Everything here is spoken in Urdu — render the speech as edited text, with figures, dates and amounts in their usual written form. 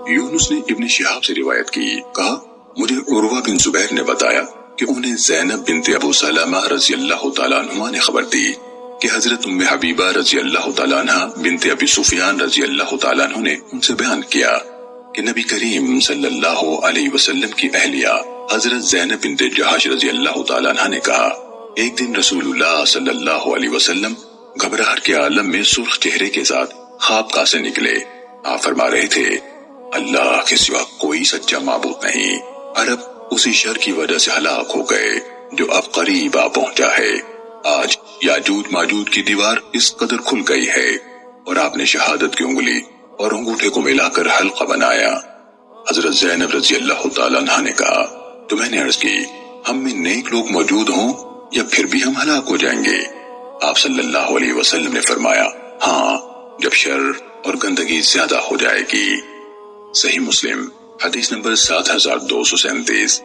یونس نے ابن شہاب سے روایت کی، کہا مجھے عروہ بن زبیر نے بتایا کہ انہیں زینب بنت ابو سلمہ رضی اللہ تعالیٰ عنہ نے خبر دی کہ حضرت ام حبیبہ رضی اللہ تعالیٰ عنہ بنت ابی سفیان رضی اللہ تعالیٰ عنہ نے ان سے بیان کیا کہ نبی کریم صلی اللہ علیہ وسلم کی اہلیہ حضرت زینب بنت جہش رضی اللہ تعالیٰ عنہ نے کہا، ایک دن رسول اللہ صلی اللہ علیہ وسلم گھبراہٹ کے عالم میں سرخ چہرے کے ساتھ خوابگاہ سے نکلے۔ آپ فرما رہے تھے، اللہ کے سوا کوئی سچا معبود نہیں، عرب اسی شر کی وجہ سے ہلاک ہو گئے جو اب قریب آ پہنچا ہے۔ آج یاجوج ماجوج کی دیوار اس قدر کھل گئی ہے، اور آپ نے شہادت کی انگلی اور انگوٹھے کو ملا کر حلقہ بنایا۔ حضرت زینب رضی اللہ تعالیٰ عنہ نے کہا تو میں نے عرض کی، ہم میں نیک لوگ موجود ہوں یا پھر بھی ہم ہلاک ہو جائیں گے؟ آپ صلی اللہ علیہ وسلم نے فرمایا، ہاں، جب شر اور گندگی زیادہ ہو جائے گی۔ صحیح مسلم حدیث نمبر 7237۔